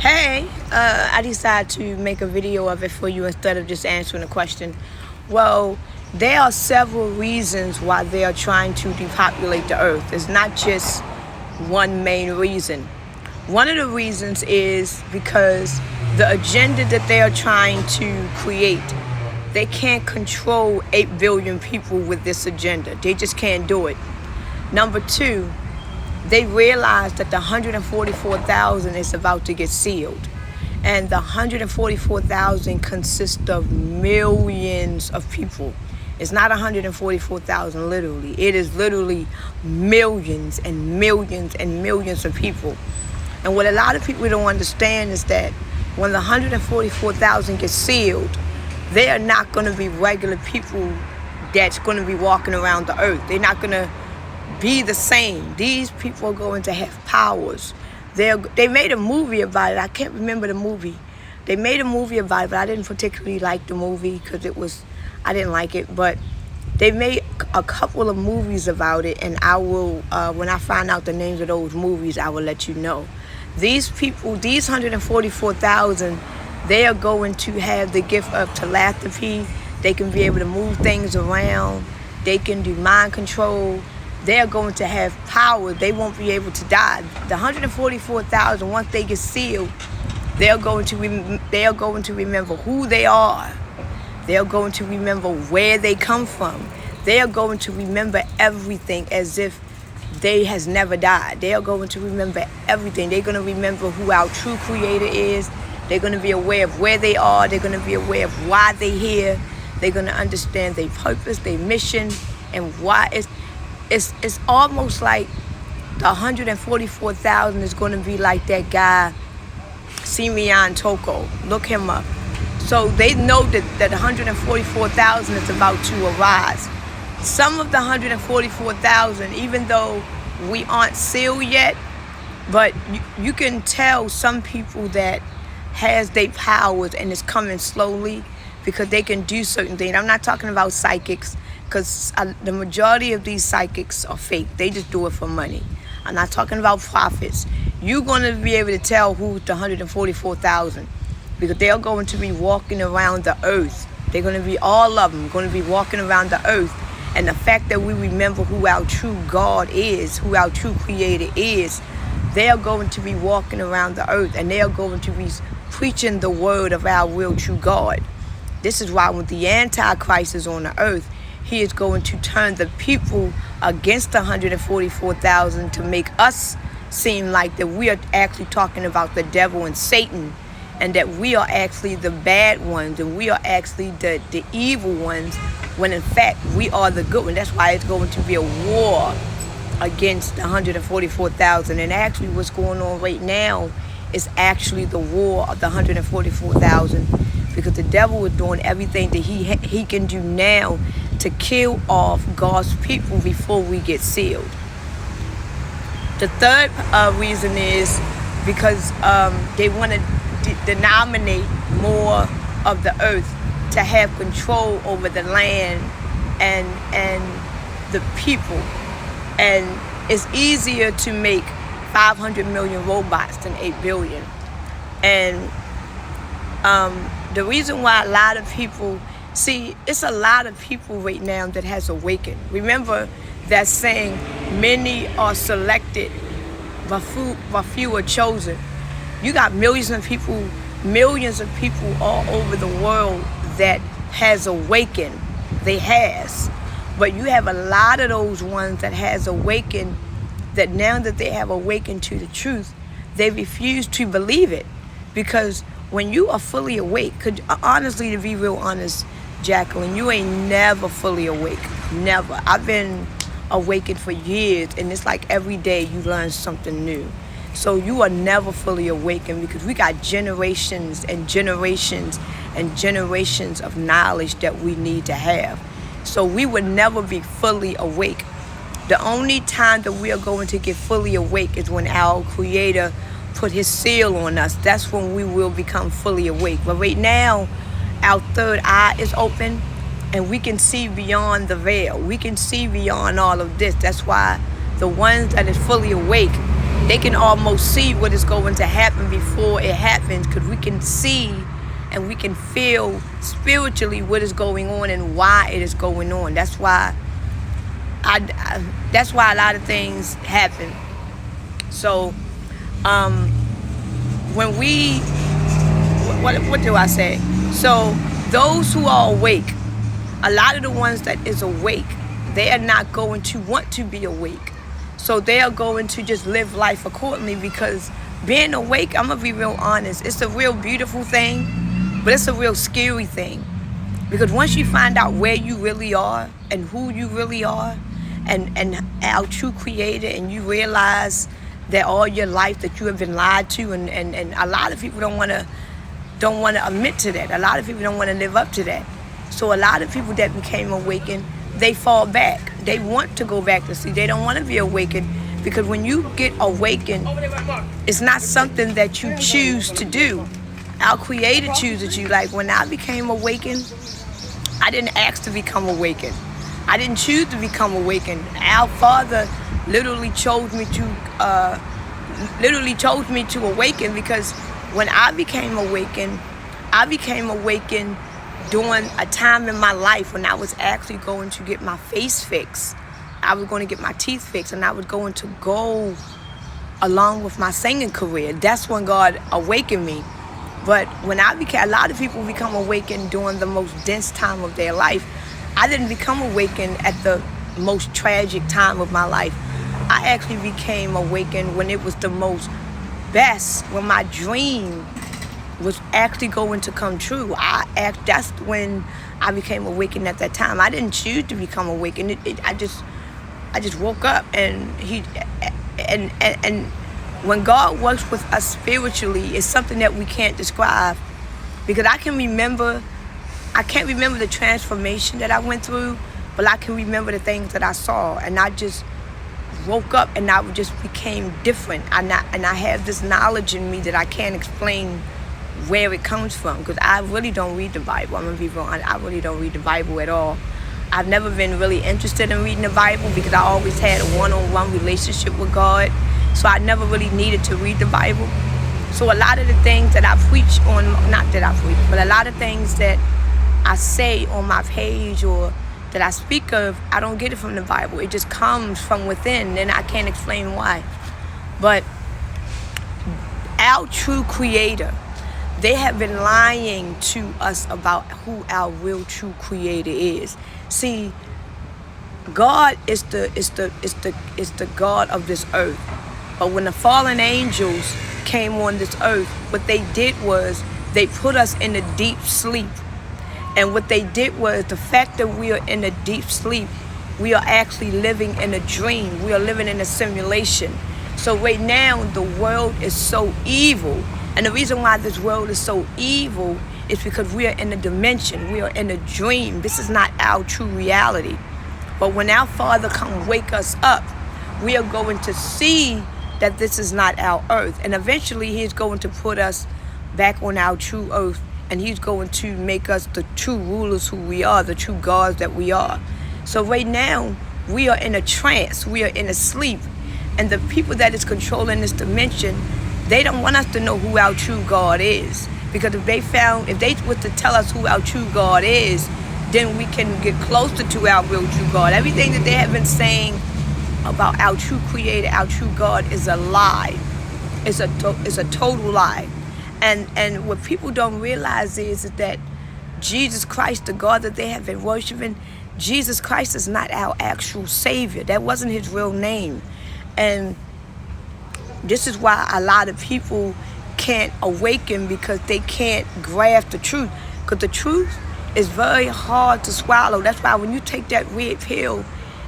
Hey, I decided to make a video of it for you instead of just answering the question. Well, there are several reasons why they are trying to depopulate the earth. It's not just one main reason. One of the reasons is because the agenda that they are trying to create, they can't control 8 billion people with this agenda. They just can't do it. Number two, they realize that the 144,000 is about to get sealed. And the 144,000 consists of millions of people. It's not 144,000 literally. It is literally millions and millions and millions of people. And what a lot of people don't understand is that when the 144,000 get sealed, they are not going to be regular people that's going to be walking around the earth. They're not going to be the same. These people are going to have powers. They made a movie about it. I can't remember the movie. They made a movie about it, but I didn't particularly like the movie because I didn't like it. But they made a couple of movies about it, and I will, when I find out the names of those movies, I will let you know. These people, these 144,000, they are going to have the gift of telepathy. They can be able to move things around. They can do mind control. They are going to have power. They won't be able to die. The 144,000, once they get sealed, they are going to remember who they are. They are going to remember where they come from. They are going to remember everything as if they has never died. They are going to remember everything. They're going to remember who our true creator is. They're going to be aware of where they are. They're going to be aware of why they're here. They're going to understand their purpose, their mission, and why it's almost like the 144,000 is going to be like that guy, Simeon Toko. Look him up. So they know that 144,000 is about to arise. Some of the 144,000, even though we aren't sealed yet, but you can tell some people that has their powers and it's coming slowly because they can do certain things. I'm not talking about psychics, because the majority of these psychics are fake. They just do it for money. I'm not talking about prophets. You're going to be able to tell who's the 144,000 because they are going to be walking around the earth. They're going to be, all of them, going to be walking around the earth. And the fact that we remember who our true God is, who our true creator is, they are going to be walking around the earth and they are going to be preaching the word of our real true God. This is why when the Antichrist is on the earth, he is going to turn the people against the 144,000 to make us seem like that we are actually talking about the devil and Satan, and that we are actually the bad ones and we are actually the evil ones, when in fact we are the good ones. That's why it's going to be a war against the 144,000. And actually what's going on right now is actually the war of the 144,000, because the devil is doing everything that he can do now to kill off God's people before we get sealed. The third reason is because they want to denominate more of the earth to have control over the land and the people. And it's easier to make 500 million robots than 8 billion. And the reason why a lot of people, it's a lot of people right now that has awakened. Remember that saying, many are selected, but few are chosen. You got millions of people all over the world that has awakened. They has. But you have a lot of those ones that has awakened, that now that they have awakened to the truth, they refuse to believe it. Because when you are fully awake, honestly, to be real honest, Jacqueline, you ain't never fully awake. Never. I've been awakened for years, and it's like every day you learn something new. So you are never fully awakened, because we got generations and generations and generations of knowledge that we need to have. So we would never be fully awake. The only time that we are going to get fully awake is when our Creator put His seal on us. That's when we will become fully awake. But right now, our third eye is open, and we can see beyond the veil. We can see beyond all of this. That's why the ones that is fully awake, they can almost see what is going to happen before it happens, because we can see and we can feel spiritually what is going on and why it is going on. That's why that's why a lot of things happen. So when we what do I say? So those who are awake, a lot of the ones that is awake, they are not going to want to be awake. So they are going to just live life accordingly, because being awake, I'm going to be real honest, it's a real beautiful thing, but it's a real scary thing. Because once you find out where you really are and who you really are and our true creator, and you realize that all your life that you have been lied to, and a lot of people don't want to admit to that. A lot of people don't want to live up to that. So a lot of people that became awakened, they fall back. They want to go back to sleep. They don't want to be awakened, because when you get awakened, it's not something that you choose to do. Our Creator chooses you. Like when I became awakened, I didn't ask to become awakened. I didn't choose to become awakened. Our Father literally chose me to awaken, because when I became awakened during a time in my life when I was actually going to get my face fixed. I was going to get my teeth fixed, and I was going to go along with my singing career. That's when God awakened me. But when a lot of people become awakened during the most dense time of their life. I didn't become awakened at the most tragic time of my life. I actually became awakened when it was the most best, when my dream was actually going to come true. That's when I became awakened at that time. I didn't choose to become awakened. I just woke up, and when God works with us spiritually, it's something that we can't describe. Because I can't remember the transformation that I went through, but I can remember the things that I saw, and I just woke up and I just became different. And I have this knowledge in me that I can't explain where it comes from, because I really don't read the Bible. I'm gonna be wrong. I really don't read the Bible at all. I've never been really interested in reading the Bible, because I always had a one-on-one relationship with God. So I never really needed to read the Bible. So a lot of the things that I preach on, not that I preach, but a lot of things that I say on my page or that I speak of, I don't get it from the Bible. It just comes from within, and I can't explain why. But our true creator, they have been lying to us about who our real true creator is. See, God is the God of this earth. But when the fallen angels came on this earth, what they did was they put us in a deep sleep. And what they did was, the fact that we are in a deep sleep, we are actually living in a dream. We are living in a simulation. So right now, the world is so evil. And the reason why this world is so evil is because we are in a dimension. We are in a dream. This is not our true reality. But when our Father come wake us up, we are going to see that this is not our earth. And eventually He's going to put us back on our true earth. And He's going to make us the true rulers who we are, the true gods that we are. So right now, we are in a trance. We are in a sleep. And the people that is controlling this dimension, they don't want us to know who our true God is. Because if they were to tell us who our true God is, then we can get closer to our real true God. Everything that they have been saying about our true creator, our true God, is a lie. It's a total lie. And what people don't realize is that Jesus Christ, the God that they have been worshiping, Jesus Christ is not our actual Savior. That wasn't His real name. And this is why a lot of people can't awaken, because they can't grasp the truth. Because the truth is very hard to swallow. That's why when you take that red pill,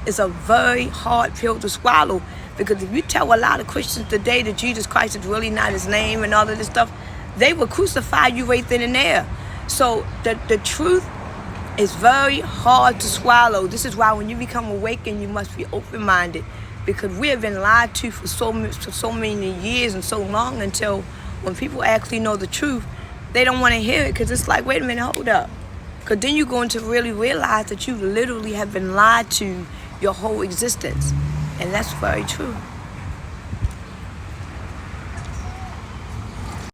it's a very hard pill to swallow. Because if you tell a lot of Christians today that Jesus Christ is really not His name and all of this stuff, they will crucify you right then and there. So the truth is very hard to swallow. This is why when you become awakened, you must be open-minded. Because we have been lied to for so many years and so long, until when people actually know the truth, they don't want to hear it, because it's like, wait a minute, hold up. Because then you're going to really realize that you literally have been lied to your whole existence. And that's very true.